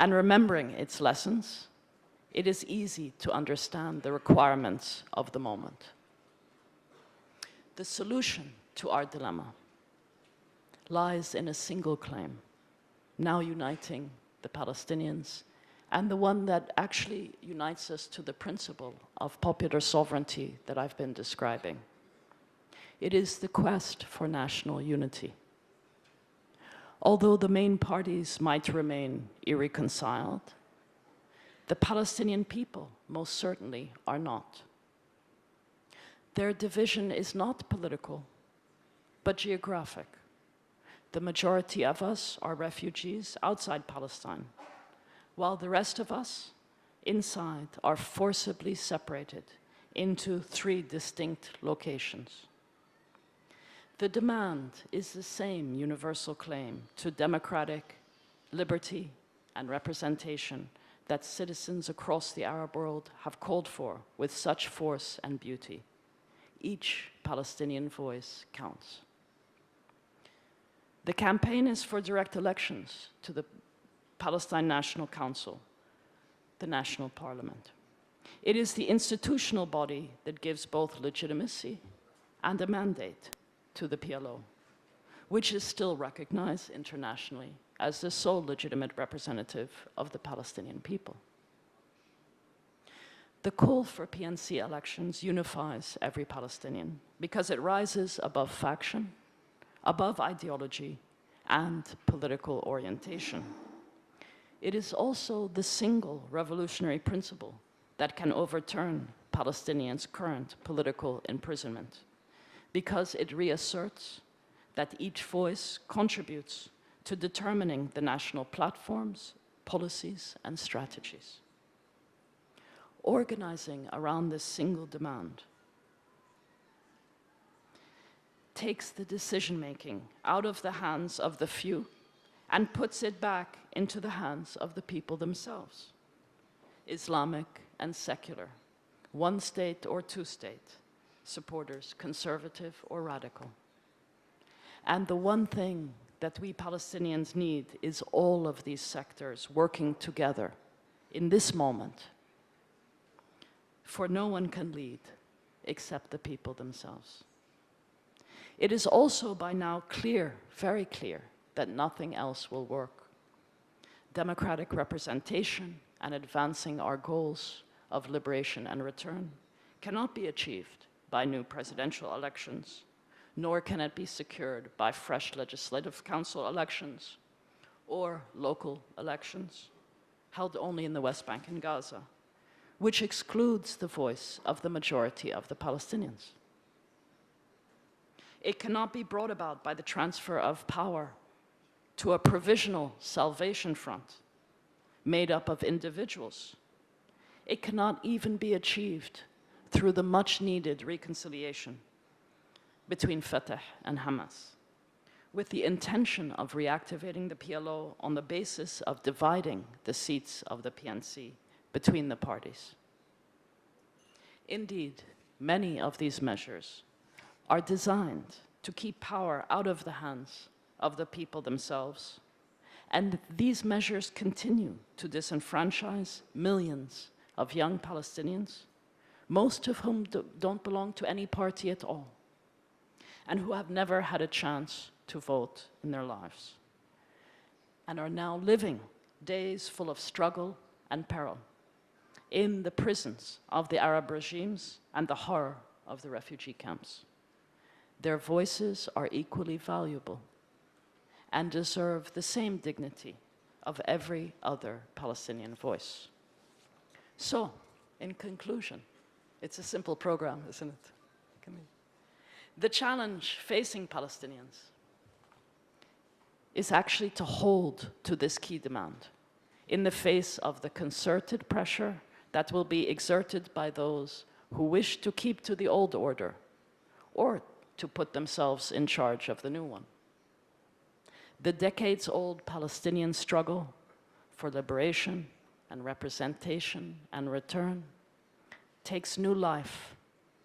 and remembering its lessons, it is easy to understand the requirements of the moment. The solution to our dilemma lies in a single claim, now uniting the Palestinians, and the one that actually unites us to the principle of popular sovereignty that I've been describing. It is the quest for national unity. Although the main parties might remain irreconciled, the Palestinian people most certainly are not. Their division is not political, but geographic. The majority of us are refugees outside Palestine, while the rest of us, inside, are forcibly separated into 3 distinct locations. The demand is the same universal claim to democratic liberty and representation that citizens across the Arab world have called for with such force and beauty. Each Palestinian voice counts. The campaign is for direct elections to the Palestine National Council, the national parliament. It is the institutional body that gives both legitimacy and a mandate to the PLO, which is still recognized internationally as the sole legitimate representative of the Palestinian people. The call for PNC elections unifies every Palestinian because it rises above faction, above ideology, and political orientation. It is also the single revolutionary principle that can overturn Palestinians' current political imprisonment, because it reasserts that each voice contributes to determining the national platforms, policies, and strategies. Organizing around this single demand takes the decision-making out of the hands of the few and puts it back into the hands of the people themselves. Islamic and secular, one state or two state, supporters, conservative or radical. And the one thing that we Palestinians need is all of these sectors working together in this moment. For no one can lead except the people themselves. It is also by now clear, very clear, that nothing else will work. Democratic representation and advancing our goals of liberation and return cannot be achieved by new presidential elections, nor can it be secured by fresh legislative council elections or local elections held only in the West Bank and Gaza, which excludes the voice of the majority of the Palestinians. It cannot be brought about by the transfer of power to a provisional Salvation Front made up of individuals. It cannot even be achieved through the much-needed reconciliation between Fatah and Hamas, with the intention of reactivating the PLO on the basis of dividing the seats of the PNC between the parties. Indeed, many of these measures are designed to keep power out of the hands of the people themselves, and these measures continue to disenfranchise millions of young Palestinians, most of whom don't belong to any party at all, and who have never had a chance to vote in their lives, and are now living days full of struggle and peril in the prisons of the Arab regimes and the horror of the refugee camps. Their voices are equally valuable and deserve the same dignity of every other Palestinian voice. So, in conclusion, it's a simple program, isn't it? The challenge facing Palestinians is actually to hold to this key demand in the face of the concerted pressure that will be exerted by those who wish to keep to the old order or to put themselves in charge of the new one. The decades-old Palestinian struggle for liberation and representation and return takes new life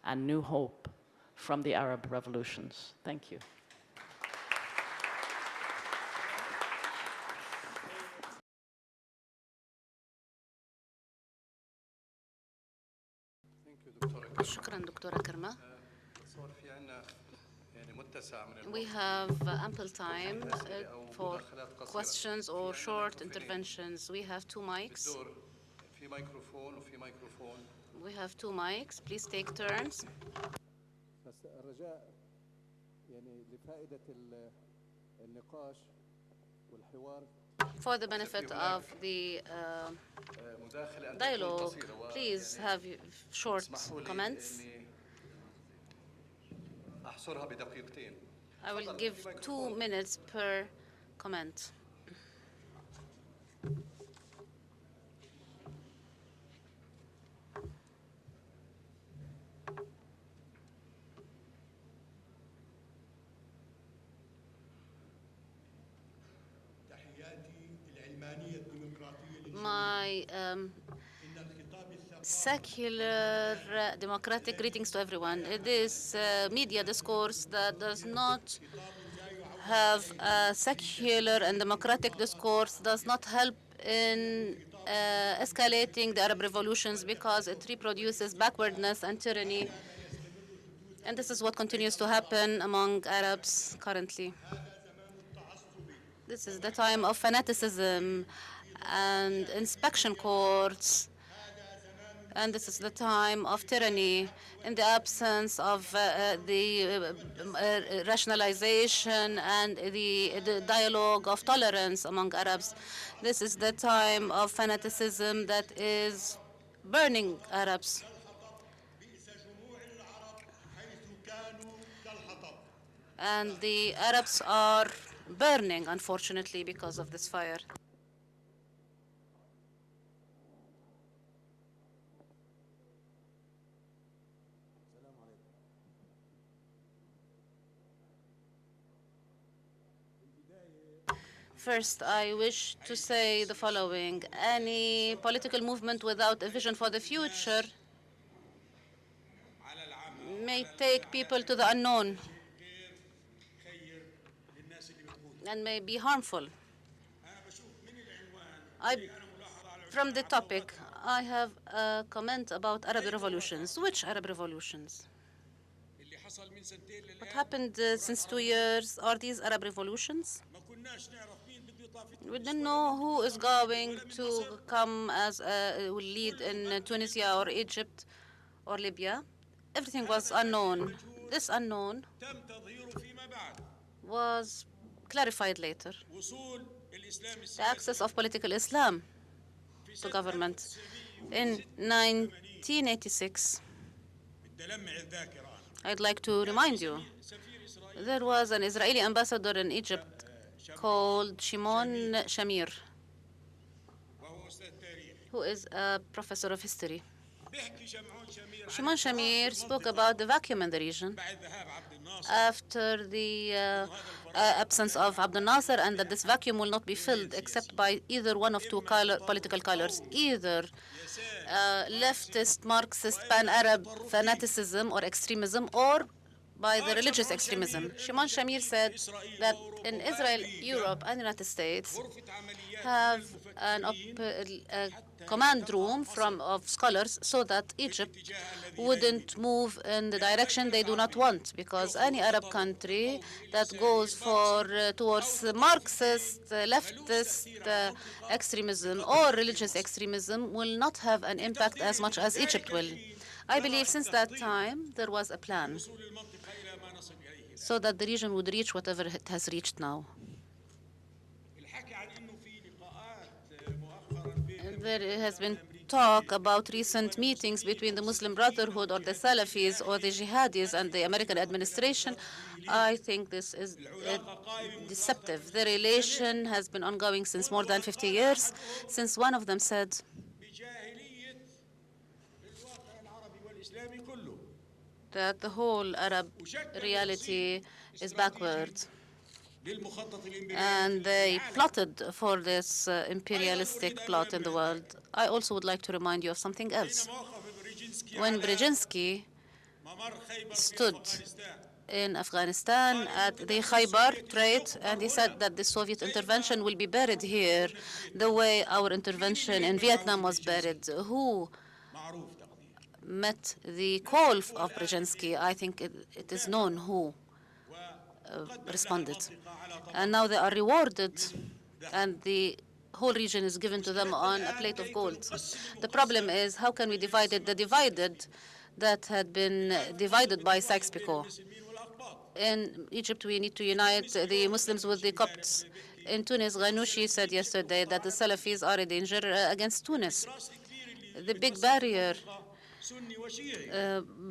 and new hope from the Arab revolutions. Thank you. شكرا دكتورة كرمة. We have ample time for questions or short interventions. We have two mics. We have two mics. Please take turns. الرجاء يعني لفائدة النقاش والحوار. For the benefit of the dialogue, please have short comments. I will give 2 minutes per comment. My secular democratic greetings to everyone. This media discourse that does not have a secular and democratic discourse does not help in escalating the Arab revolutions because it reproduces backwardness and tyranny. And this is what continues to happen among Arabs currently. This is the time of fanaticism and inspection courts. And this is the time of tyranny in the absence of the rationalization and the dialogue of tolerance among Arabs. This is the time of fanaticism that is burning Arabs. And the Arabs are burning, unfortunately, because of this fire. First, I wish to say the following. Any political movement without a vision for the future may take people to the unknown and may be harmful. From the topic, I have a comment about Arab revolutions. Which Arab revolutions? What happened since 2 years? Are these Arab revolutions? We didn't know who is going to come as will lead in Tunisia or Egypt or Libya. Everything was unknown. This unknown was clarified later. The access of political Islam to government. In 1986, I'd like to remind you, there was an Israeli ambassador in Egypt called Shimon Shamir, who is a professor of history. Shimon Shamir spoke about the vacuum in the region after the absence of Abdel Nasser, and that this vacuum will not be filled except by either one of two political colors, either leftist, Marxist, pan-Arab fanaticism or extremism, or by the religious extremism. Shimon Shamir said that in Israel, Europe, and the United States have a command room of scholars so that Egypt wouldn't move in the direction they do not want, because any Arab country that goes towards Marxist, leftist extremism or religious extremism will not have an impact as much as Egypt will. I believe since that time there was a plan so that the region would reach whatever it has reached now. There has been talk about recent meetings between the Muslim Brotherhood or the Salafis or the Jihadis and the American administration. I think this is deceptive. The relation has been ongoing since more than 50 years, since one of them said that the whole Arab reality is backward. And they plotted for this imperialistic plot in the world. I also would like to remind you of something else. When Brzezinski stood in Afghanistan at the Khaybar Strait, and he said that the Soviet intervention will be buried here the way our intervention in Vietnam was buried. Who met the call of Brzezinski. I think it is known who responded. And now they are rewarded, and the whole region is given to them on a plate of gold. The problem is, how can we divide it? The divided that had been divided by Sykes-Picot. In Egypt, we need to unite the Muslims with the Copts. In Tunis, Ghanouchi said yesterday that the Salafis are a danger against Tunis. The big barrier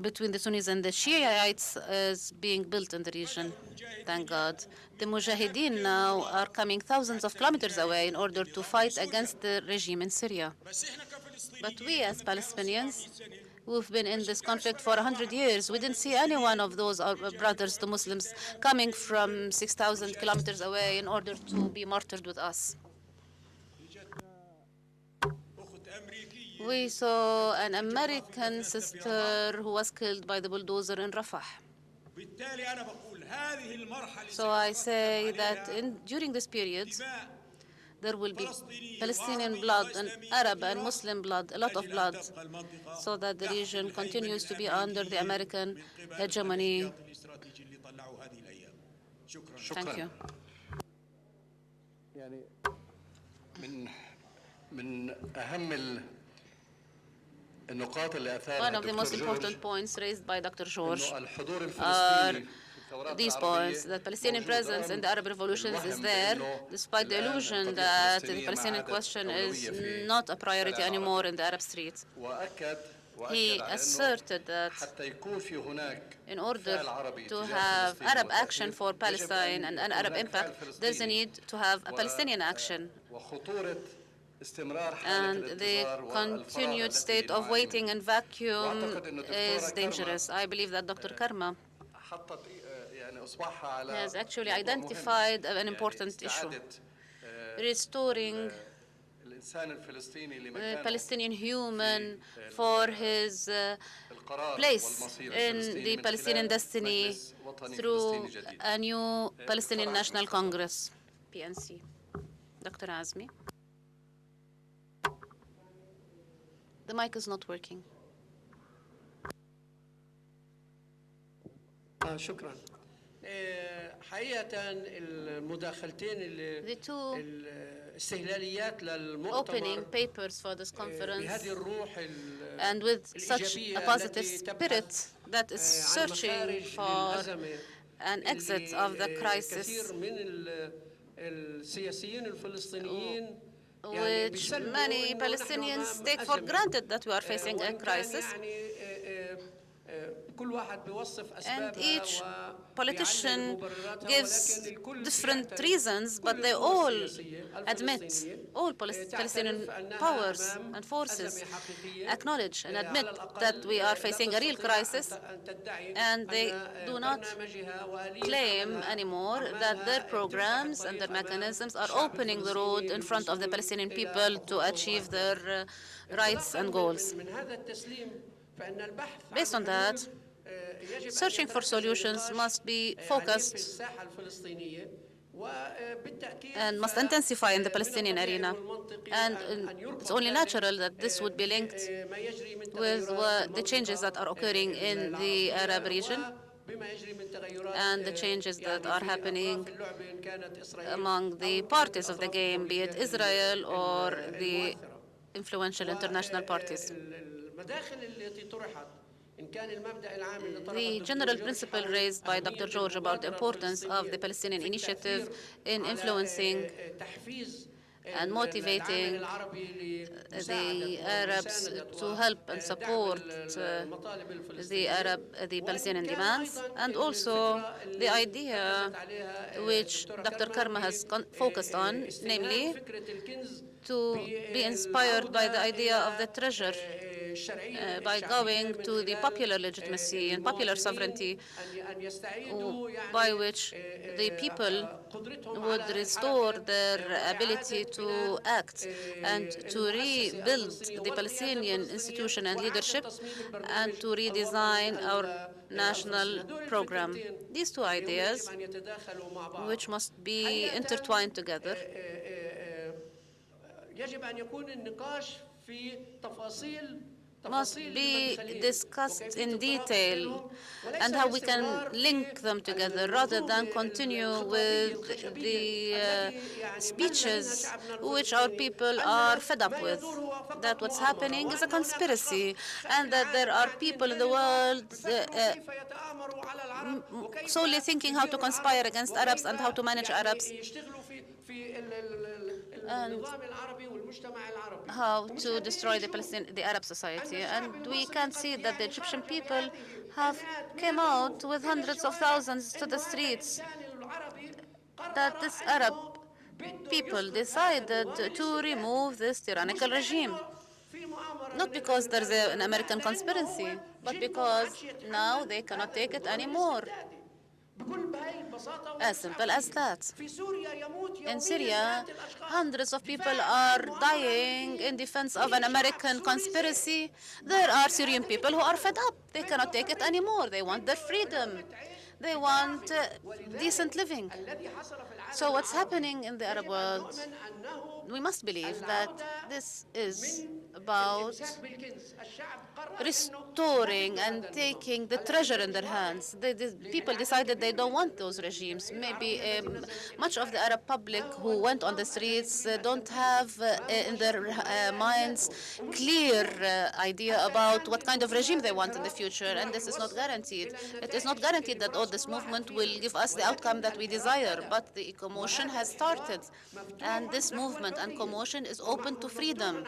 between the Sunnis and the Shiites is being built in the region, thank God. The Mujahideen now are coming thousands of kilometers away in order to fight against the regime in Syria. But we as Palestinians, who've been in this conflict for 100 years, we didn't see any one of those our brothers, the Muslims, coming from 6,000 kilometers away in order to be martyred with us. We saw an American sister who was killed by the bulldozer in Rafah. So I say that during this period, there will be Palestinian blood and Arab and Muslim blood, a lot of blood, so that the region continues to be under the American hegemony. Thank you. يعني من أهم النقاط اللي أثارها One of the most important points raised by Dr. George الحضور are الفلسطيني these points, that Palestinian presence in the Arab revolutions is there, despite the illusion that the Palestinian question is not a priority anymore in the Arab streets. He asserted that in order to have Arab action for Palestine and an Arab impact, there's a need to have a Palestinian action. And the continued state of waiting and vacuum is dangerous. I believe that Dr. Karma has actually identified an important issue, restoring the Palestinian human for his place in the Palestinian destiny through a new Palestinian National Congress, PNC. Dr. Azmi. The mic is not working. شكرا. حقيقة المداخلتين The two الاستهلاليات opening للمؤتمر papers for this conference, بهذه الروح and with such a positive spirit that is searching for an exit of the crisis, كثير من السياسيين الفلسطينيين which many Palestinians take for granted that we are facing a crisis. And each politician gives different reasons, but they all admit, all Palestinian powers and forces acknowledge and admit that we are facing a real crisis, and they do not claim anymore that their programs and their mechanisms are opening the road in front of the Palestinian people to achieve their rights and goals. Based on that, searching for solutions must be focused and must intensify in the Palestinian arena. And it's only natural that this would be linked with the changes that are occurring in the Arab region and the changes that are happening among the parties of the game, be it Israel or the influential international parties. The general principle raised by Dr. George about the importance of the Palestinian initiative in influencing and motivating the Arabs to help and support the Palestinian demands, and also the idea which Dr. Karma has focused on, namely to be inspired by the idea of the treasure, by going to the popular legitimacy and popular sovereignty, by which the people would restore their ability to act and to rebuild the Palestinian institution and leadership, and to redesign our national program. These two ideas, which must be intertwined together, يجب أن يكون النقاش في تفاصيل must be discussed in detail and how we can link them together rather than continue with the speeches which our people are fed up with. That what's happening is a conspiracy and that there are people in the world solely thinking how to conspire against Arabs and how to manage Arabs and how to destroy the Arab society. And we can see that the Egyptian people have came out with hundreds of thousands to the streets, that this Arab people decided to remove this tyrannical regime. Not because there's an American conspiracy, but because now they cannot take it anymore. As simple as that. In Syria, hundreds of people are dying in defense of an American conspiracy. There are Syrian people who are fed up. They cannot take it anymore. They want their freedom. They want decent living. So what's happening in the Arab world? We must believe that this is about restoring and taking the treasure in their hands. The people decided they don't want those regimes. Maybe much of the Arab public who went on the streets don't have in their minds clear idea about what kind of regime they want in the future, and this is not guaranteed. It is not guaranteed that all this movement will give us the outcome that we desire, but the commotion has started, and this movement and commotion is open to freedom,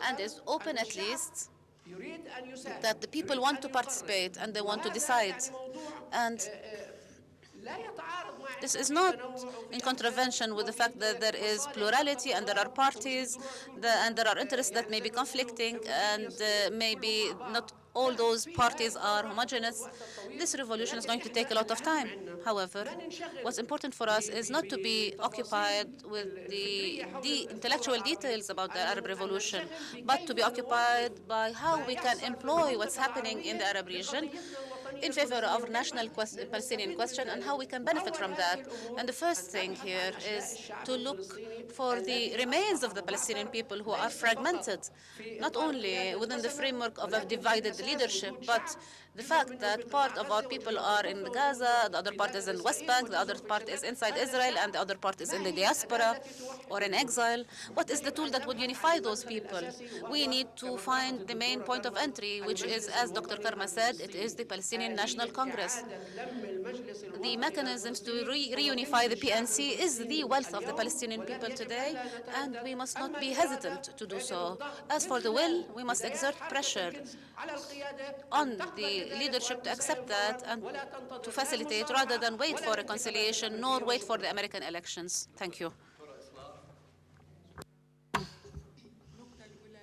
and is open at least that the people want to participate and they want to decide. And this is not in contravention with the fact that there is plurality and there are parties and there are interests that may be conflicting, and maybe not all those parties are homogeneous. This revolution is going to take a lot of time. However, what's important for us is not to be occupied with the intellectual details about the Arab Revolution, but to be occupied by how we can employ what's happening in the Arab region in favor of national Palestinian question and how we can benefit from that. And the first thing here is to look for the remains of the Palestinian people who are fragmented, not only within the framework of a divided leadership, but the fact that part of our people are in Gaza, the other part is in the West Bank, the other part is inside Israel, and the other part is in the diaspora or in exile. What is the tool that would unify those people? We need to find the main point of entry, which is, as Dr. Karma said, it is the Palestinian National Congress. The mechanisms to reunify the PNC is the wealth of the Palestinian people today, and we must not be hesitant to do so. As for the will, we must exert pressure on the leadership to accept that and to facilitate rather than wait for reconciliation nor wait for the American elections. Thank you.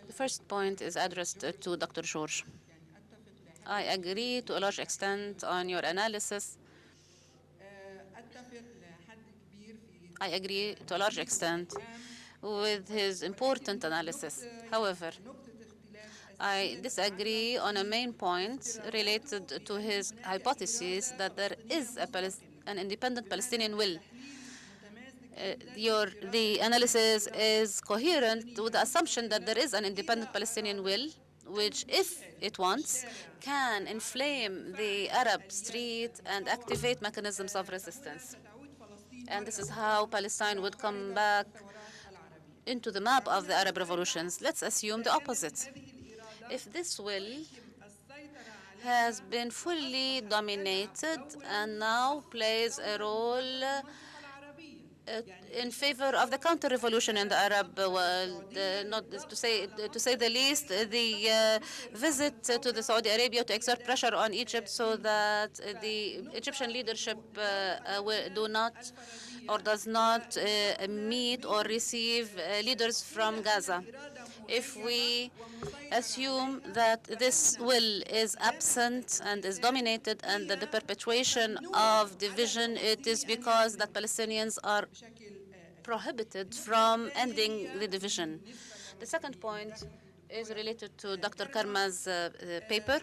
The first point is addressed to Dr. George. I agree to a large extent on your analysis. I agree to a large extent with his important analysis. However, I disagree on a main point related to his hypothesis that there is an independent Palestinian will. The analysis is coherent with the assumption that there is an independent Palestinian will, which, if it wants, can inflame the Arab street and activate mechanisms of resistance. And this is how Palestine would come back into the map of the Arab revolutions. Let's assume the opposite. If this will has been fully dominated and now plays a role in favor of the counter-revolution in the Arab world, not to say the least, the visit to the Saudi Arabia to exert pressure on Egypt so that the Egyptian leadership do not or does not meet or receive leaders from Gaza. If we assume that this will is absent and is dominated and that the perpetuation of division, it is because that Palestinians are prohibited from ending the division. The second point is related to Dr. Karma's paper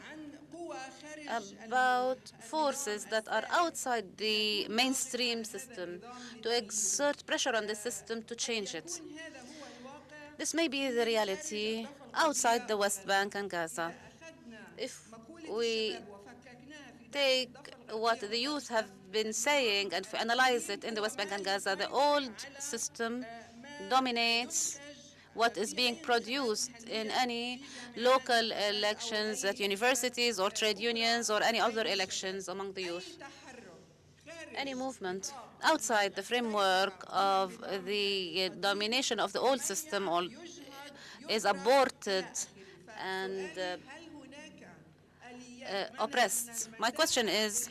about forces that are outside the mainstream system to exert pressure on the system to change it. This may be the reality outside the West Bank and Gaza. if we take what the youth have been saying and if we analyze it in the West Bank and Gaza, the old system dominates what is being produced in any local elections at universities or trade unions or any other elections among the youth. Any movement outside the framework of the domination of the old system is aborted and oppressed. My question is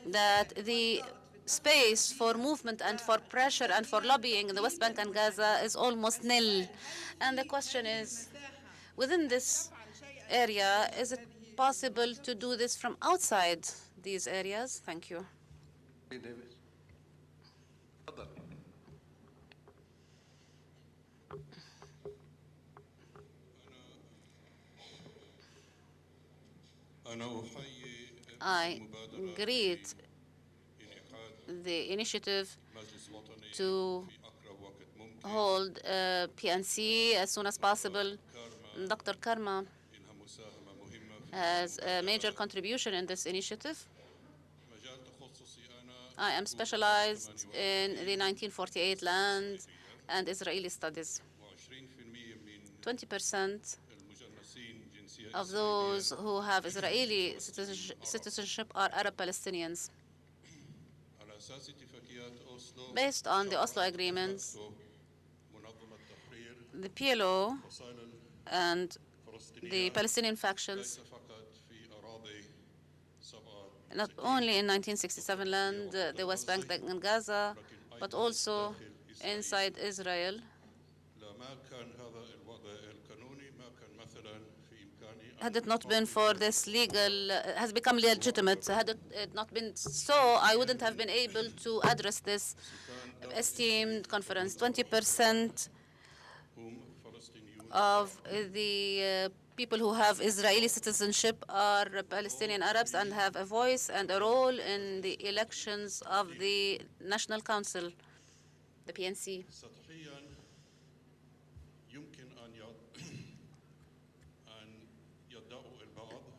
that the space for movement and for pressure and for lobbying in the West Bank and Gaza is almost nil. And the question is, within this area, is it possible to do this from outside these areas? Thank you. I greet the initiative to hold PNC as soon as possible. Dr. Karma has a major contribution in this initiative. I am specialized in the 1948 land and Israeli studies. 20% of those who have Israeli citizenship are Arab Palestinians. Based on the Oslo agreements, the PLO and the Palestinian factions, not only in 1967 land, the West Bank and Gaza, but also inside Israel, had it not been for this legal, has become legitimate. Had it not been so, I wouldn't have been able to address this esteemed conference. 20% of the people who have Israeli citizenship are Palestinian Arabs and have a voice and a role in the elections of the National Council, the PNC.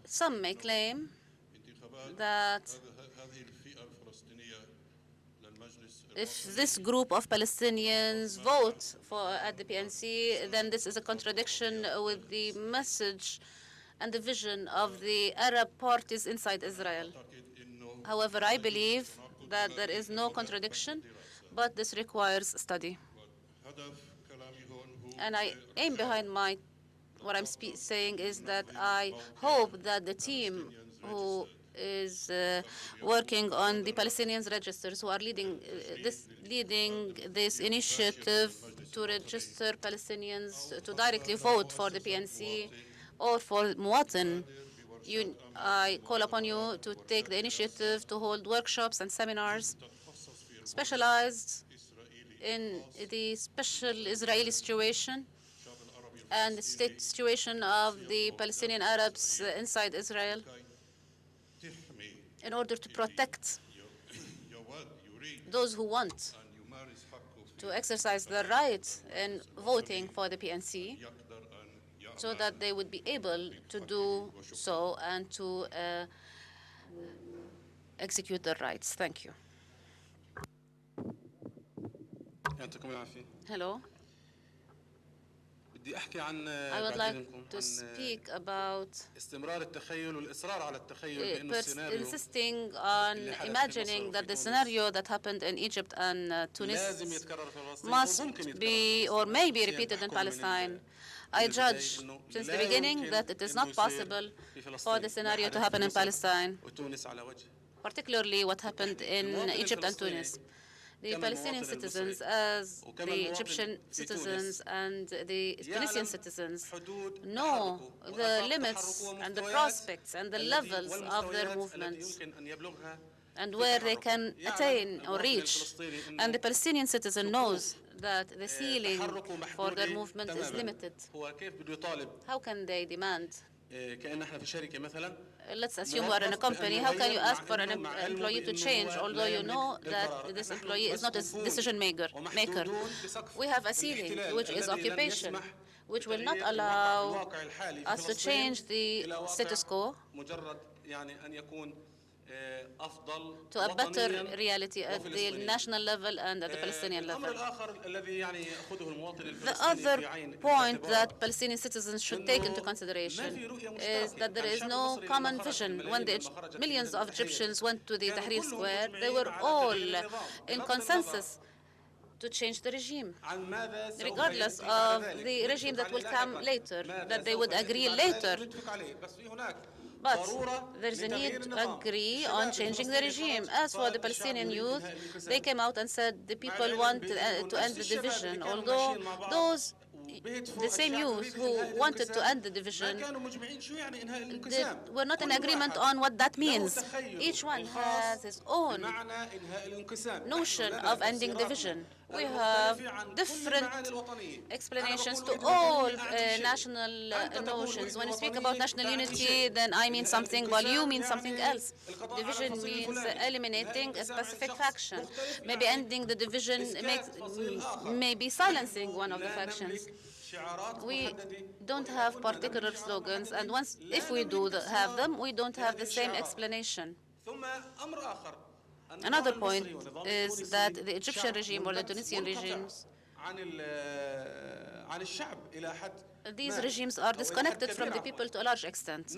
Some may claim that if this group of Palestinians vote at the PNC, then this is a contradiction with the message and the vision of the Arab parties inside Israel. However, I believe that there is no contradiction, but this requires study. And I aim behind what I'm saying is that I hope that the team who is working on the Palestinians registers, who are leading this initiative to register Palestinians to directly vote for the PNC or for Muwatin, I call upon you to take the initiative to hold workshops and seminars specialized in the special Israeli situation and the situation of the Palestinian Arabs inside Israel in order to protect those who want to exercise their right in voting for the PNC so that they would be able to do so and to execute their rights. Thank you. Hello. I would like to speak about insisting on imagining that the scenario that happened in Egypt and Tunis must be or may be repeated in Palestine. I judge since the beginning that it is not possible for the scenario to happen in Palestine, particularly what happened in Egypt and Tunis. The Palestinian citizens, as the Egyptian citizens and the Tunisian citizens, know the limits and the prospects and the levels of their movements and where they can attain or reach. And the Palestinian citizen knows that the ceiling for their movement is limited. How can they demand? Let's assume we are in a company. How can you ask for an employee to change, although you know that this employee is not a decision maker? We have a ceiling, which is occupation. which will not allow us to change the status quo to a better reality at the national level and at the Palestinian level. The other point that Palestinian citizens should take into consideration is that there is no common vision. When the millions of Egyptians went to the Tahrir Square, they were all in consensus to change the regime, regardless of the regime that will come later, that they would agree later. But there's a need to agree on changing the regime. As for the Palestinian youth, they came out and said the people want to end the division, although the same youth who wanted to end the division were not in agreement on what that means. Each one has his own notion of ending division. We have different explanations to all national notions. When you speak about national unity, then I mean something, while you mean something else. Division means eliminating a specific faction. Maybe ending the division maybe silencing one of the factions. We don't have particular slogans, and if we do have them, we don't have the same explanation. Another point is that the Egyptian regime or the Tunisian regimes, these regimes are disconnected from the people to a large extent.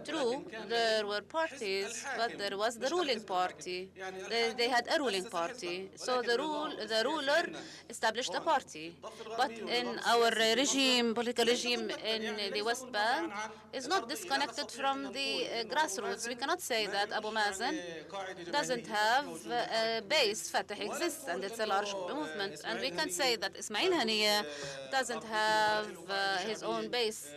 True, there were parties, but there was the ruling party. They had a ruling party. So the ruler established a party. But in our regime, political regime in the West Bank, is not disconnected from the grassroots. We cannot say that Abu Mazen doesn't have a base. Fatah exists, and it's a large movement. And we can say that Ismail Haniyeh doesn't have his own base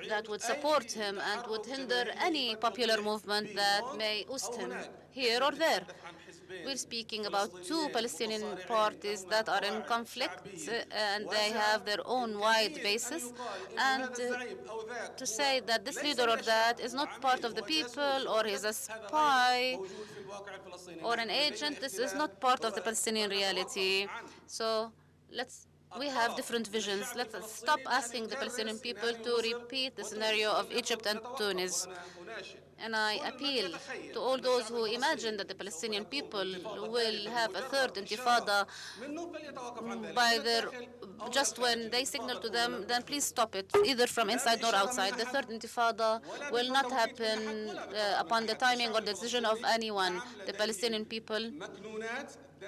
that would support him and would hinder any popular movement that may oust him here or there. We're speaking about two Palestinian parties that are in conflict, and they have their own wide basis. And to say that this leader or that is not part of the people, or is a spy or an agent, this is not part of the Palestinian reality. So we have different visions. Let's stop asking the Palestinian people to repeat the scenario of Egypt and Tunis. And I appeal to all those who imagine that the Palestinian people will have a third intifada just when they signal to them, then please stop it, either from inside nor outside. The third intifada will not happen upon the timing or the decision of anyone. The Palestinian people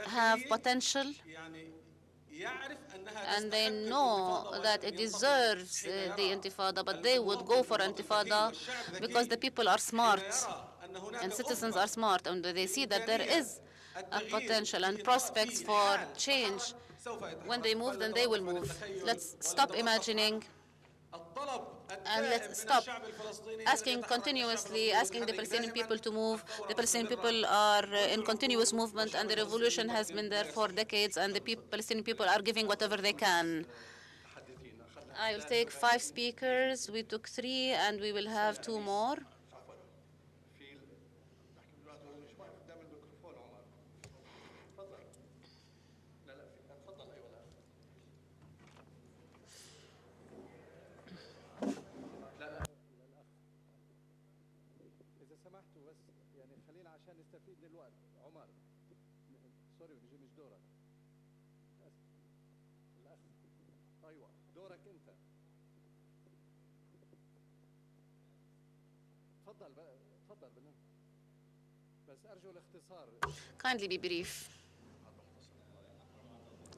have potential, and they know that it deserves the intifada, but they would go for intifada because the people are smart and citizens are smart, and they see that there is a potential and prospects for change. When they move, then they will move. Let's stop imagining, and let's stop continuously asking the Palestinian people to move. The Palestinian people are in continuous movement, and the revolution has been there for decades, and the Palestinian people are giving whatever they can. I will take 5 speakers. We took 3, and we will have 2 more. Kindly be brief.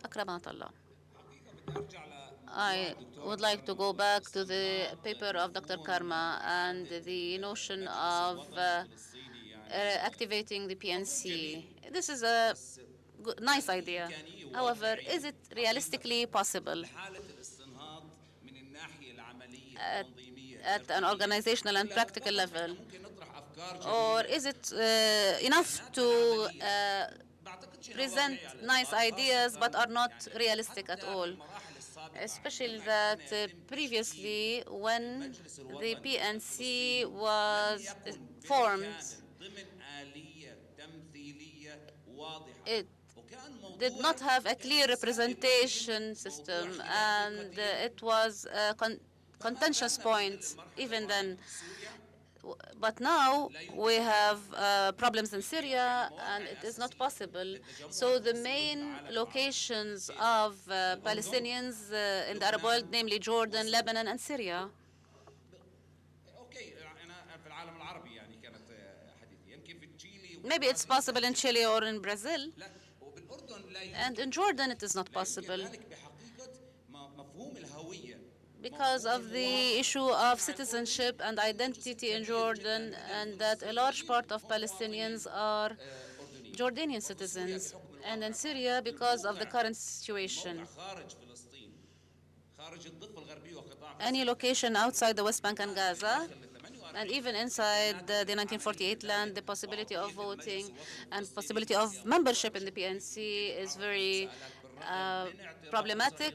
أكرمك الله. I would like to go back to the paper of Dr. Karma and the notion of activating the PNC. This is a nice idea. However, is it realistically possible at an organizational and practical level? Or is it enough to present nice ideas but are not realistic at all? Especially that previously, when the PNC was formed, did not have a clear representation system, and it was a contentious point even then. But now we have problems in Syria, and it is not possible. So the main locations of Palestinians in the Arab world, namely Jordan, Lebanon, and Syria. Maybe it's possible in Chile or in Brazil, and in Jordan it is not possible because of the issue of citizenship and identity in Jordan, and that a large part of Palestinians are Jordanian citizens, and in Syria because of the current situation. Any location outside the West Bank and Gaza, and even inside the 1948 land, the possibility of voting and possibility of membership in the PNC is very problematic,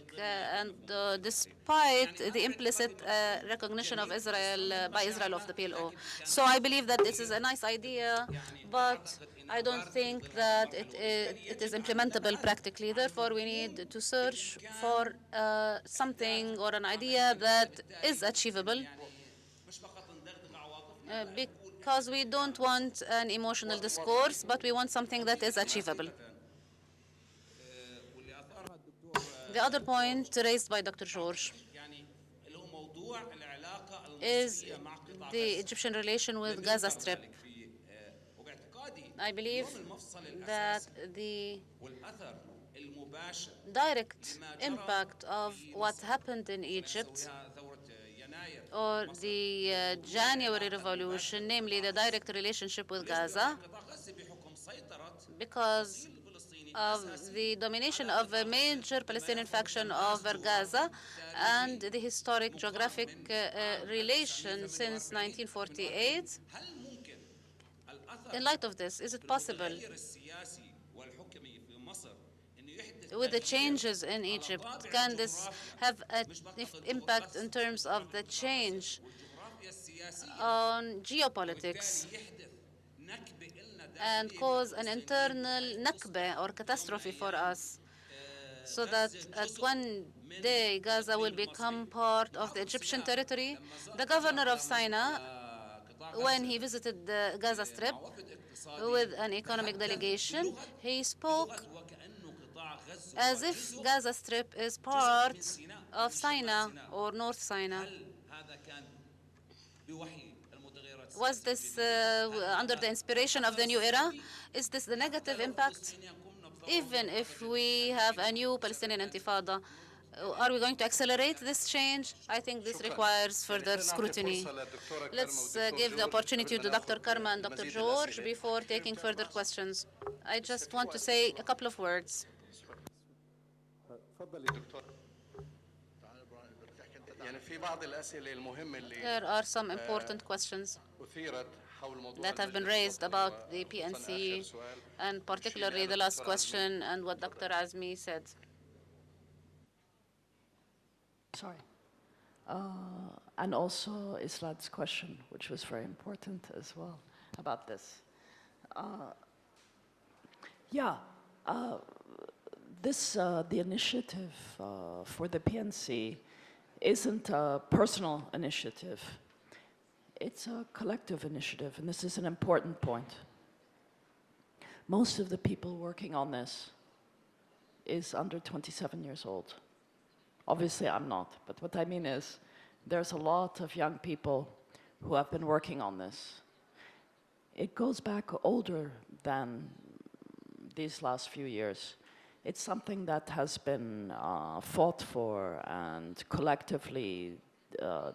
and despite the implicit recognition of Israel by Israel of the PLO. So I believe that this is a nice idea, but I don't think that it is implementable practically. Therefore, we need to search for something or an idea that is achievable, because we don't want an emotional discourse, but we want something that is achievable. The other point raised by Dr. George is the Egyptian relation with Gaza Strip. I believe that the direct impact of what happened in Egypt or the January Revolution, namely the direct relationship with Gaza, because of the domination of a major Palestinian faction over Gaza and the historic geographic relation since 1948. In light of this, is it possible, with the changes in Egypt, can this have an impact in terms of the change on geopolitics and cause an internal nakba or catastrophe for us, so that at one day Gaza will become part of the Egyptian territory? The governor of Sinai, when he visited the Gaza Strip with an economic delegation, he spoke as if Gaza Strip is part of Sinai or North Sinai. Was this under the inspiration of the new era? Is this the negative impact? Even if we have a new Palestinian intifada, are we going to accelerate this change? I think this requires further scrutiny. Let's give the opportunity to Dr. Karma and Dr. George before taking further questions. I just want to say a couple of words. There are some important questions that have been raised about the PNC, and particularly the last question and what Dr. Azmi said. Sorry. And also Islad's question, which was very important as well about this. The initiative for the PNC isn't a personal initiative. It's a collective initiative, and this is an important point. Most of the people working on this is under 27 years old. Obviously, I'm not, but what I mean is there's a lot of young people who have been working on this. It goes back older than these last few years. It's something that has been fought for and collectively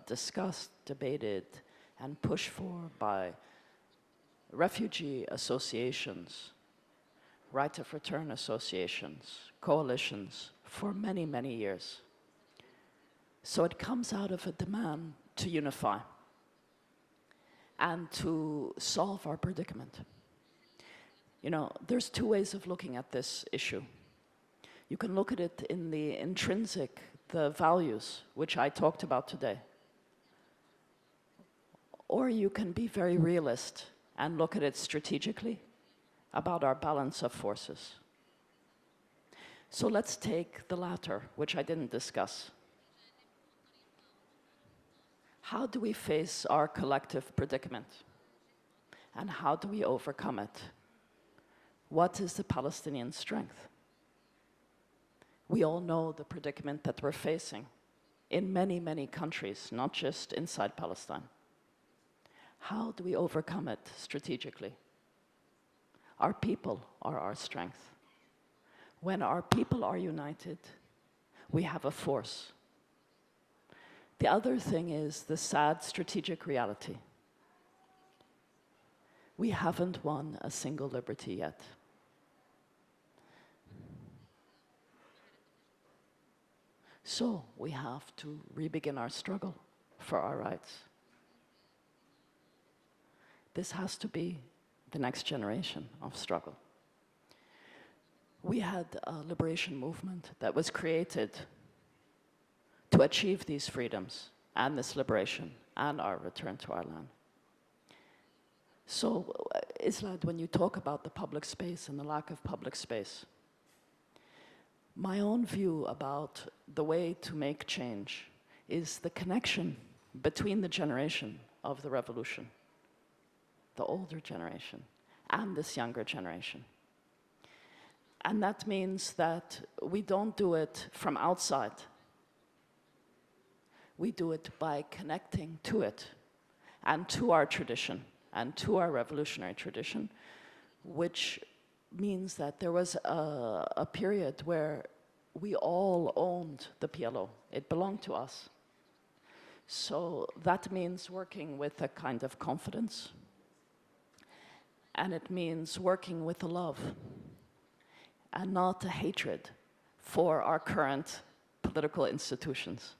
discussed, debated, and pushed for by refugee associations, right of return associations, coalitions, for many, many years. So it comes out of a demand to unify and to solve our predicament. You know, there's two ways of looking at this issue. You can look at it in the intrinsic, the values, which I talked about today. Or you can be very realist and look at it strategically about our balance of forces. So let's take the latter, which I didn't discuss. How do we face our collective predicament? And how do we overcome it? What is the Palestinian strength? We all know the predicament that we're facing in many, many countries, not just inside Palestine. How do we overcome it strategically? Our people are our strength. When our people are united, we have a force. The other thing is the sad strategic reality. We haven't won a single liberty yet. So we have to re-begin our struggle for our rights. This has to be the next generation of struggle. We had a liberation movement that was created to achieve these freedoms and this liberation and our return to our land. So, Islad, when you talk about the public space and the lack of public space, my own view about the way to make change is the connection between the generation of the revolution, the older generation, and this younger generation. And that means that we don't do it from outside. We do it by connecting to it and to our tradition and to our revolutionary tradition, which means that there was a period where we all owned the PLO. It belonged to us. So that means working with a kind of confidence, and it means working with a love and not a hatred for our current political institutions.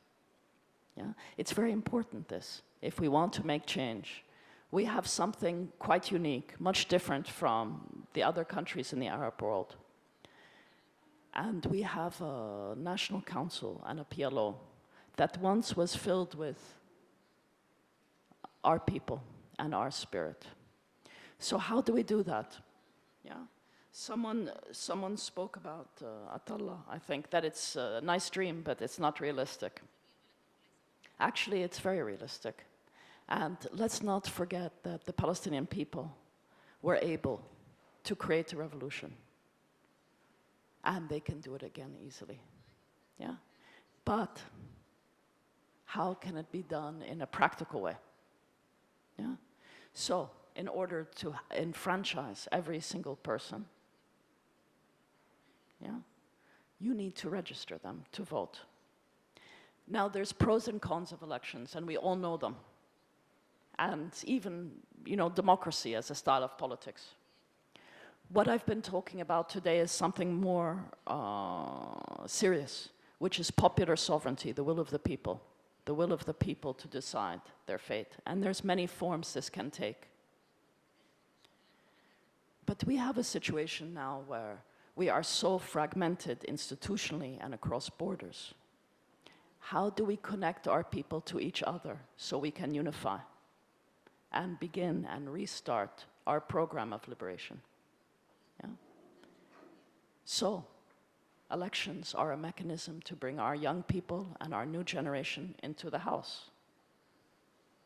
Yeah? It's very important, this. If we want to make change, we have something quite unique, much different from the other countries in the Arab world. And we have a national council and a PLO that once was filled with our people and our spirit. So how do we do that? Yeah. Someone spoke about Atallah. I think that it's a nice dream, but it's not realistic. Actually, it's very realistic. And let's not forget that the Palestinian people were able to create a revolution. And they can do it again easily. Yeah? But how can it be done in a practical way? Yeah? So, in order to enfranchise every single person, yeah, you need to register them to vote. Now, there's pros and cons of elections, and we all know them. And even, democracy as a style of politics. What I've been talking about today is something more serious, which is popular sovereignty, the will of the people to decide their fate. And there's many forms this can take. But we have a situation now where we are so fragmented institutionally and across borders. How do we connect our people to each other so we can unify and begin and restart our program of liberation? Yeah? So, elections are a mechanism to bring our young people and our new generation into the house,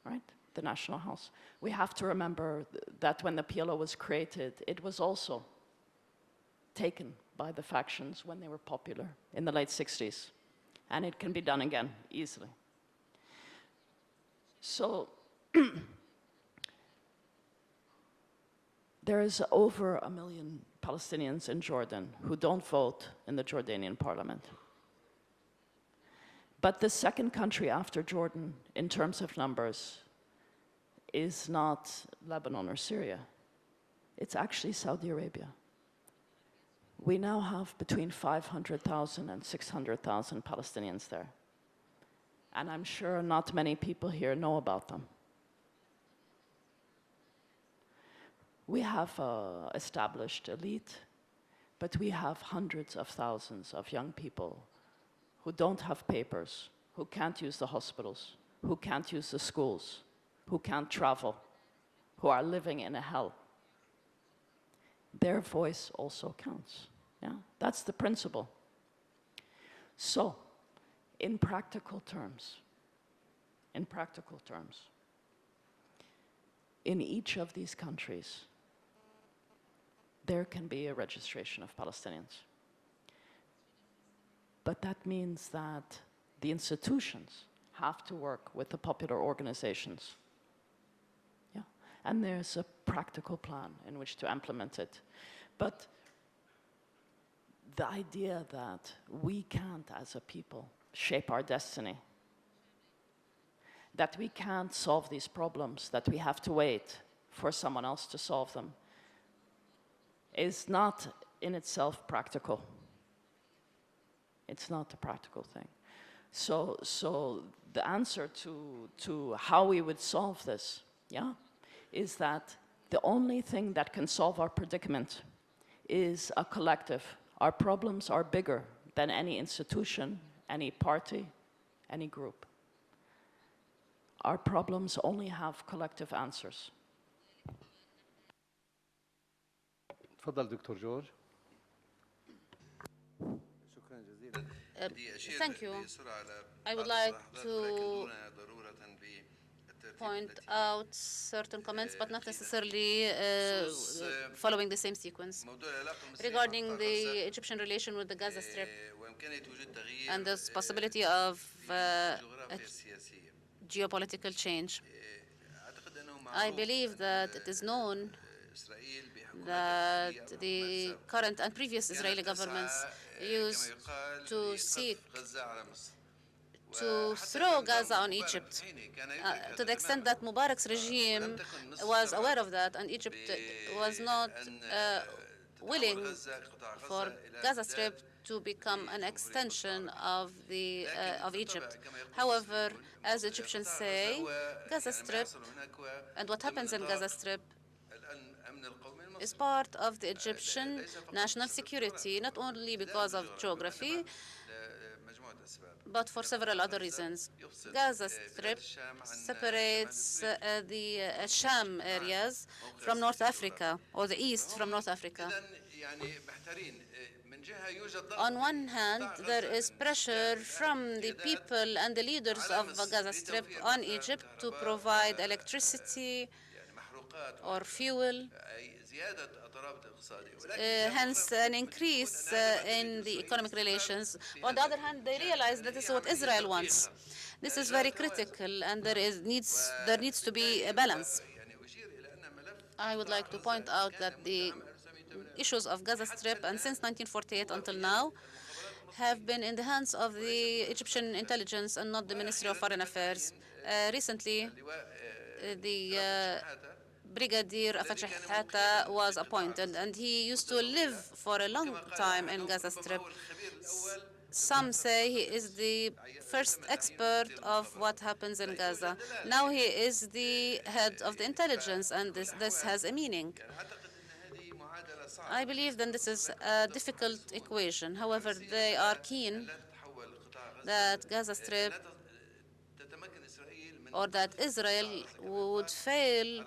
right? The National House. We have to remember that when the PLO was created, it was also taken by the factions when they were popular in the late 60s. And it can be done again, easily. So, there is over 1 million Palestinians in Jordan who don't vote in the Jordanian parliament. But the second country after Jordan, in terms of numbers, is not Lebanon or Syria. It's actually Saudi Arabia. We now have between 500,000 and 600,000 Palestinians there. And I'm sure not many people here know about them. We have established elite, but we have hundreds of thousands of young people who don't have papers, who can't use the hospitals, who can't use the schools, who can't travel, who are living in a hell. Their voice also counts. Yeah? That's the principle. So, in practical terms, in each of these countries, there can be a registration of Palestinians. But that means that the institutions have to work with the popular organizations. Yeah. And there's a practical plan in which to implement it. But the idea that we can't, as a people, shape our destiny, that we can't solve these problems, that we have to wait for someone else to solve them, is not in itself practical. It's not a practical thing. So the answer to how we would solve this, yeah, is that the only thing that can solve our predicament is a collective. Our problems are bigger than any institution, any party, any group. Our problems only have collective answers. تفضل دكتور جورج. Thank you. I would like to point out certain comments, but not necessarily following the same sequence. Regarding the Egyptian relation with the Gaza Strip and this possibility of a geopolitical change, I believe that it is known that the current and previous Israeli governments used to seek to throw Gaza on Egypt to the extent that Mubarak's regime was aware of that, and Egypt was not willing for Gaza Strip to become an extension of Egypt. However, as Egyptians say, Gaza Strip and what happens in Gaza Strip is part of the Egyptian national security, not only because of geography, but for several other reasons. Gaza Strip separates the Sham areas from North Africa, or the east from North Africa. On one hand, there is pressure from the people and the leaders of Gaza Strip on Egypt to provide electricity or fuel, hence an increase in the economic relations. On the other hand, they realize that this is what Israel wants. This is very critical, and there needs to be a balance. I would like to point out that the issues of Gaza Strip, and since 1948 until now, have been in the hands of the Egyptian intelligence and not the Ministry of Foreign Affairs. Recently, the Brigadier Afat Shahata was appointed, and he used to live for a long time in Gaza Strip. Some say he is the first expert of what happens in Gaza. Now he is the head of the intelligence, and this has a meaning. I believe that this is a difficult equation. However, they are keen that Gaza Strip or that Israel would fail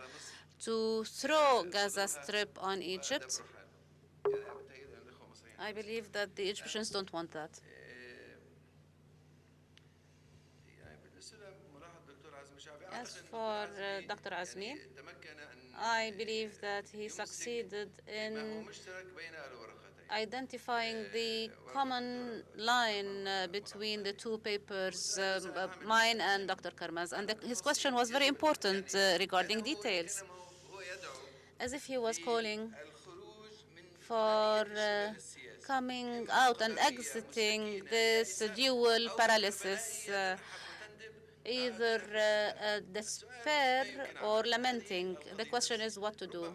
to throw Gaza Strip on Egypt. I believe that the Egyptians don't want that. As for Dr. Azmi, I believe that he succeeded in identifying the common line between the two papers, mine and Dr. Karmaz. And his question was very important regarding details, as if he was calling for coming out and exiting this dual paralysis, either despair or lamenting. The question is what to do.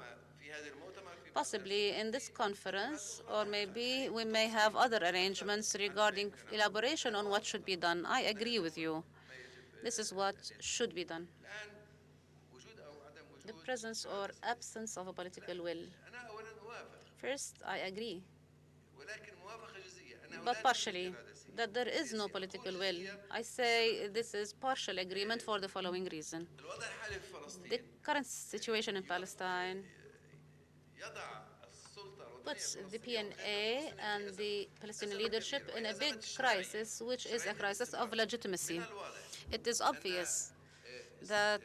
Possibly in this conference, or maybe we may have other arrangements regarding elaboration on what should be done. I agree with you. This is what should be done. The presence or absence of a political will. First, I agree, but partially, that there is no political will. I say this is partial agreement for the following reason. The current situation in Palestine puts the PNA and the Palestinian leadership in a big crisis, which is a crisis of legitimacy. It is obvious that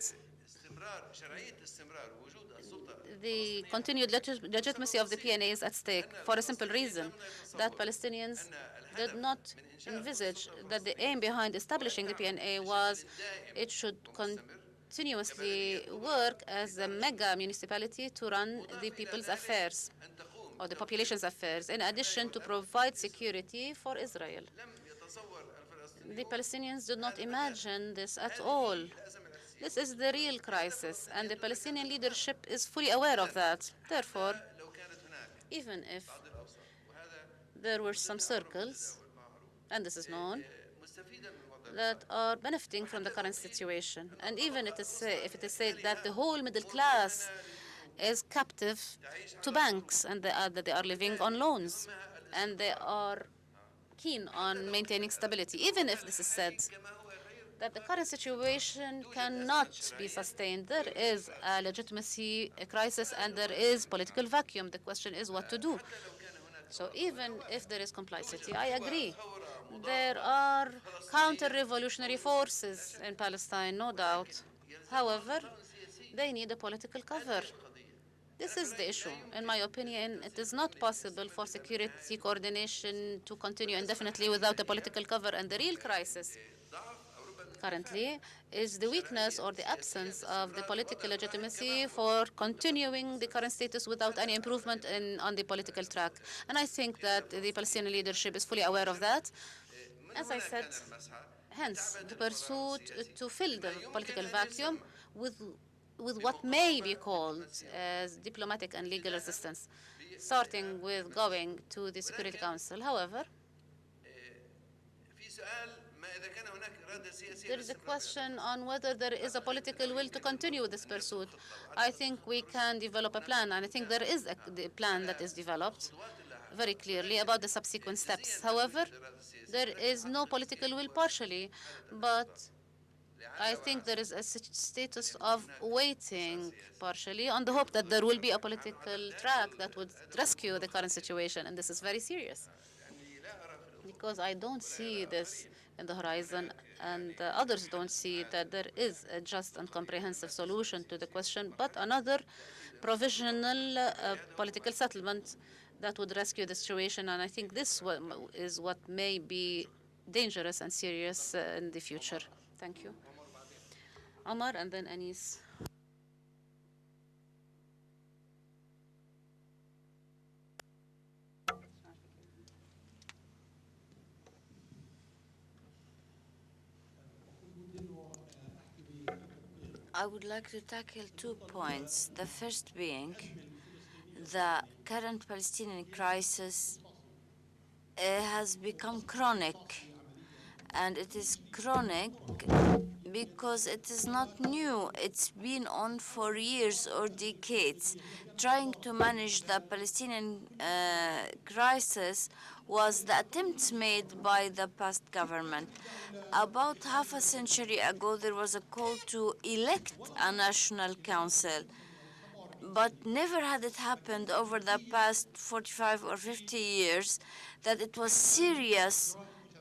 the continued legitimacy of the PNA is at stake for a simple reason, that Palestinians did not envisage that the aim behind establishing the PNA was it should continuously work as a mega municipality to run the people's affairs or the population's affairs, in addition to provide security for Israel. The Palestinians did not imagine this at all. This is the real crisis, and the Palestinian leadership is fully aware of that. Therefore, even if there were some circles, and this is known, that are benefiting from the current situation, and even if it is said that the whole middle class is captive to banks and that they are living on loans, and they are keen on maintaining stability, even if this is said, that the current situation cannot be sustained. There is a legitimacy crisis and there is political vacuum. The question is what to do. So even if there is complicity, I agree. There are counter-revolutionary forces in Palestine, no doubt. However, they need a political cover. This is the issue. In my opinion, it is not possible for security coordination to continue indefinitely without a political cover, and the real crisis currently is the weakness or the absence of the political legitimacy for continuing the current status without any improvement on the political track. And I think that the Palestinian leadership is fully aware of that. As I said, hence the pursuit to fill the political vacuum with what may be called as diplomatic and legal resistance, starting with going to the Security Council. However, there is a question on whether there is a political will to continue this pursuit. I think we can develop a plan, and I think there is a plan that is developed very clearly about the subsequent steps. However, there is no political will partially, but I think there is a status of waiting partially on the hope that there will be a political track that would rescue the current situation, and this is very serious because I don't see this in the horizon, and others don't see that there is a just and comprehensive solution to the question, but another provisional political settlement that would rescue the situation. And I think this is what may be dangerous and serious in the future. Thank you. Omar and then Anis. I would like to tackle 2 points. The first being the current Palestinian crisis has become chronic, and it is chronic because it is not new. It's been on for years or decades. Trying to manage the Palestinian crisis was the attempts made by the past government. About half a century ago, there was a call to elect a national council, but never had it happened over the past 45 or 50 years that it was serious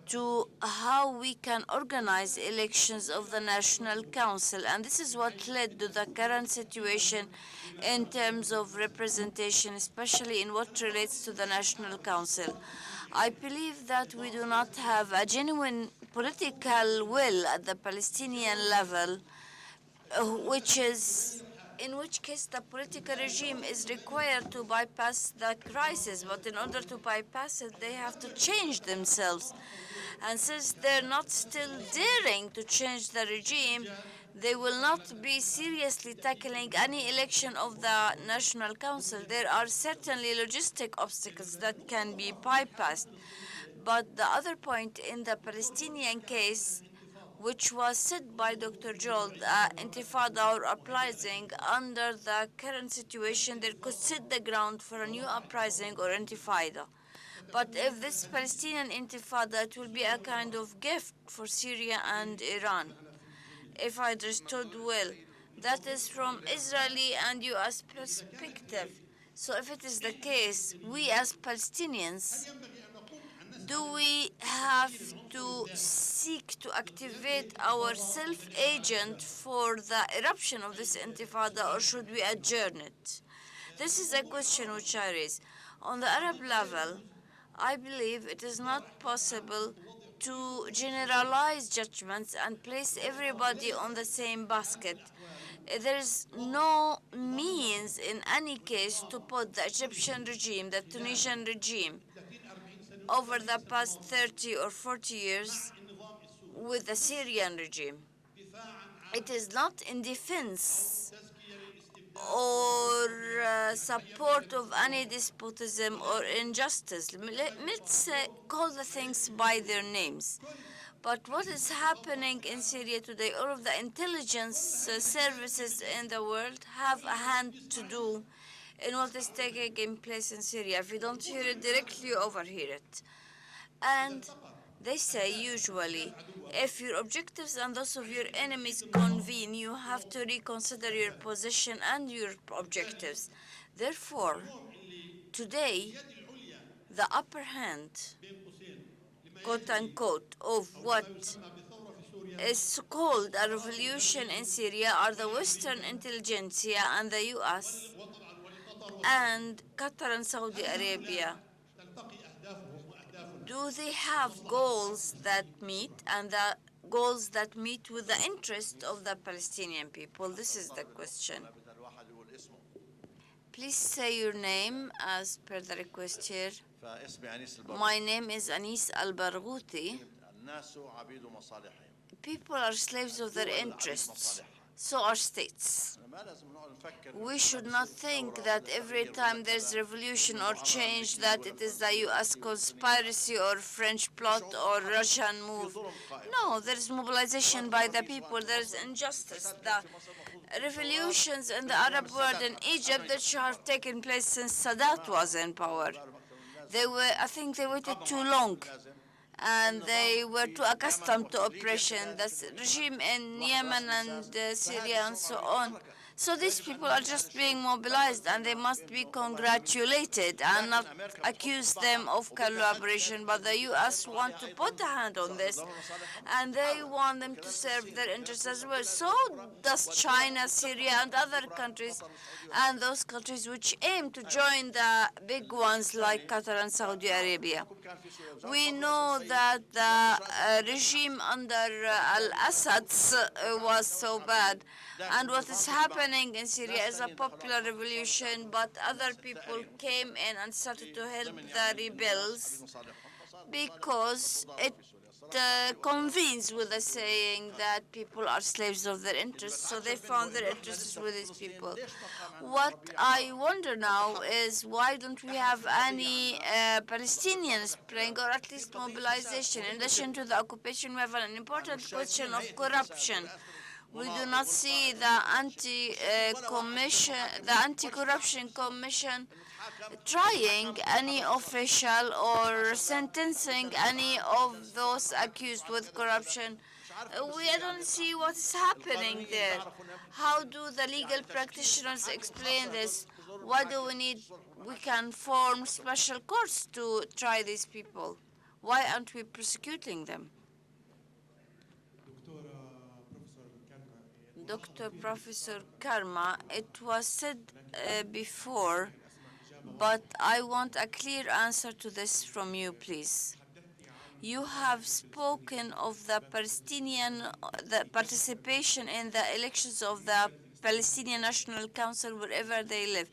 to how we can organize elections of the National Council. And this is what led to the current situation in terms of representation, especially in what relates to the National Council. I believe that we do not have a genuine political will at the Palestinian level, in which case the political regime is required to bypass the crisis, but in order to bypass it, they have to change themselves. And since they're not still daring to change the regime, they will not be seriously tackling any election of the National Council. There are certainly logistic obstacles that can be bypassed. But the other point in the Palestinian case, which was said by Dr. Joel, intifada or uprising, under the current situation, there could set the ground for a new uprising or intifada. But if this Palestinian intifada, it will be a kind of gift for Syria and Iran, if I understood well. That is from Israeli and U.S. perspective. So if it is the case, we as Palestinians, do we have to seek to activate our self-agent for the eruption of this intifada, or should we adjourn it? This is a question which I raise. On the Arab level, I believe it is not possible to generalize judgments and place everybody on the same basket. There is no means in any case to put the Egyptian regime, the Tunisian regime, over the past 30 or 40 years with the Syrian regime. It is not in defense or support of any despotism or injustice. Let's call the things by their names. But what is happening in Syria today, all of the intelligence services in the world have a hand to do in what is taking place in Syria. If you don't hear it directly, you overhear it. And they say usually, if your objectives and those of your enemies convene, you have to reconsider your position and your objectives. Therefore, today, the upper hand, quote unquote, of what is called a revolution in Syria are the Western intelligentsia and the US and Qatar and Saudi Arabia. Do they have goals that meet, and the goals that meet with the interest of the Palestinian people? This is the question. Please say your name as per the request here. My name is Anis Al-Barghouti. People are slaves of their interests. So are states. We should not think that every time there's revolution or change that it is the U.S. conspiracy or French plot or Russian move. No, there is mobilization by the people. There is injustice. The revolutions in the Arab world and Egypt that have taken place since Sadat was in power. I think they waited too long. And they were too accustomed to oppression, the regime in Yemen and Syria and so on. So these people are just being mobilized, and they must be congratulated and not accuse them of collaboration. But the U.S. want to put a hand on this, and they want them to serve their interests as well. So does China, Syria, and other countries, and those countries which aim to join the big ones like Qatar and Saudi Arabia. We know that the regime under al-Assad was so bad, and what is happening in Syria is a popular revolution, but other people came in and started to help the rebels because it convenes with the saying that people are slaves of their interests, so they found their interests with these people. What I wonder now is why don't we have any Palestinian spring, or at least mobilization? In addition to the occupation, we have an important question of corruption. We do not see the anti-corruption commission trying any official or sentencing any of those accused with corruption. We don't see what is happening there. How do the legal practitioners explain this? Why do we need? We can form special courts to try these people. Why aren't we prosecuting them? Dr. Professor Karma, it was said before, but I want a clear answer to this from you, please. You have spoken of the participation in the elections of the Palestinian National Council wherever they live.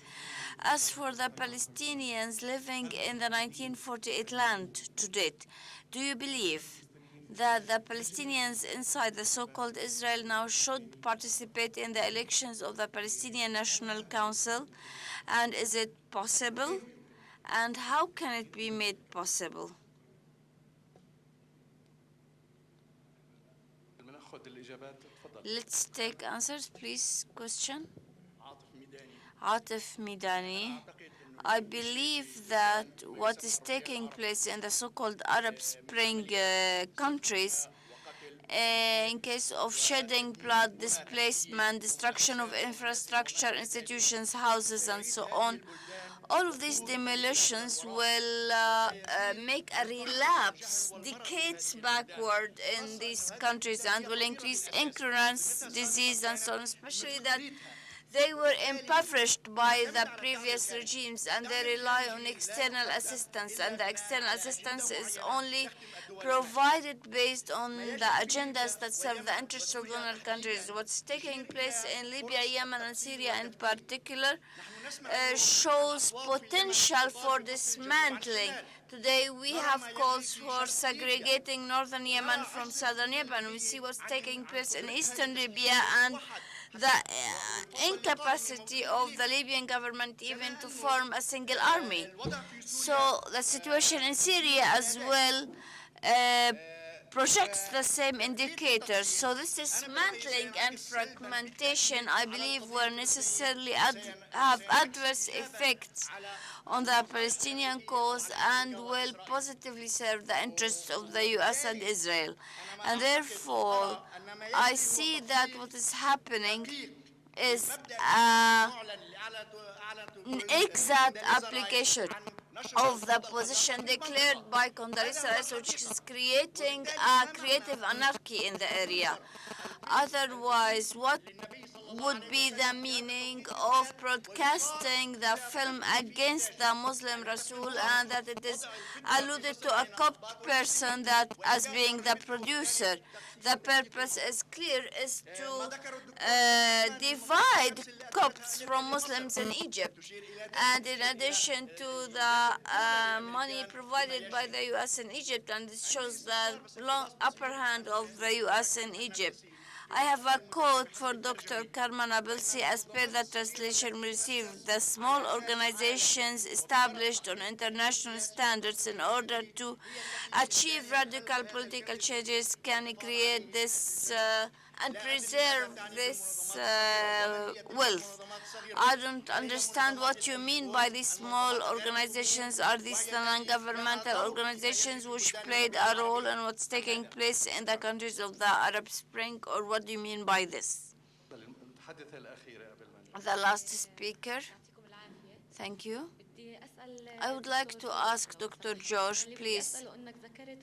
As for the Palestinians living in the 1948 land to date, do you believe that the Palestinians inside the so-called Israel now should participate in the elections of the Palestinian National Council? And is it possible? And how can it be made possible? Let's take answers, please. Question. Atif Midani. I believe that what is taking place in the so-called Arab Spring countries, in case of shedding blood, displacement, destruction of infrastructure, institutions, houses, and so on, all of these demolitions will make a relapse decades backward in these countries and will increase ignorance, disease, and so on, especially that they were impoverished by the previous regimes and they rely on external assistance, and the external assistance is only provided based on the agendas that serve the interests of donor countries. What's taking place in Libya, Yemen, and Syria in particular shows potential for dismantling. Today we have calls for segregating northern Yemen from southern Yemen. We see what's taking place in eastern Libya and the incapacity of the Libyan government even to form a single army. So the situation in Syria as well projects the same indicators. So this dismantling and fragmentation, I believe, will necessarily have adverse effects on the Palestinian cause and will positively serve the interests of the U.S. and Israel. And therefore, I see that what is happening is an exact application of the position declared by Condoleezza Rice, which is creating a creative anarchy in the area. Otherwise, what would be the meaning of broadcasting the film against the Muslim Rasul and that it is alluded to a Copt person that as being the producer? The purpose is clear, is to divide Copts from Muslims in Egypt. And in addition to the money provided by the U.S. in Egypt, and it shows the long upper hand of the U.S. in Egypt. I have a quote for Dr. Karman Abilsi. As per the translation we received, the small organizations established on international standards in order to achieve radical political changes can create this and preserve this wealth. I don't understand what you mean by these small organizations. Are these the non-governmental organizations which played a role in what's taking place in the countries of the Arab Spring, or what do you mean by this? The last speaker. Thank you. I would like to ask Dr. George, please.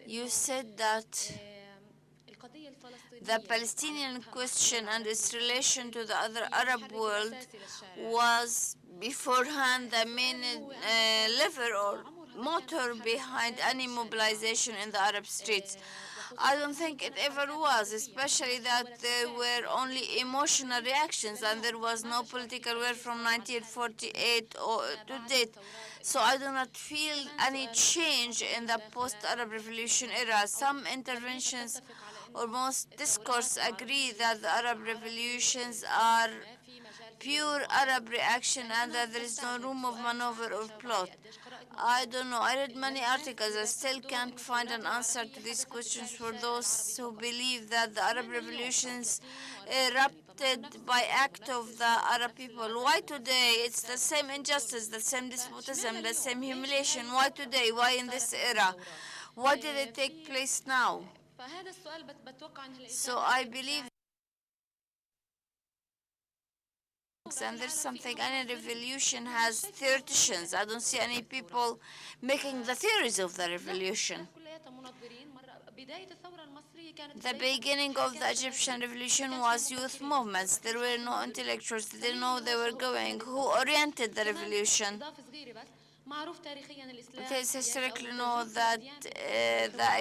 You said that the Palestinian question and its relation to the other Arab world was beforehand the main lever or motor behind any mobilization in the Arab streets. I don't think it ever was, especially that there were only emotional reactions and there was no political will from 1948 to date. So I do not feel any change in the post-Arab Revolution era. Some interventions or most discourse agree that the Arab revolutions are pure Arab reaction and that there is no room of maneuver or plot. I don't know. I read many articles. I still can't find an answer to these questions for those who believe that the Arab revolutions erupted by act of the Arab people. Why today? It's the same injustice, the same despotism, the same humiliation. Why today? Why in this era? Why did it take place now? So I believe, and there's something, any revolution has theoreticians. I don't see any people making the theories of the revolution. The beginning of the Egyptian revolution was youth movements. There were no intellectuals. They didn't know they were going. Who oriented the revolution? It is historically known that the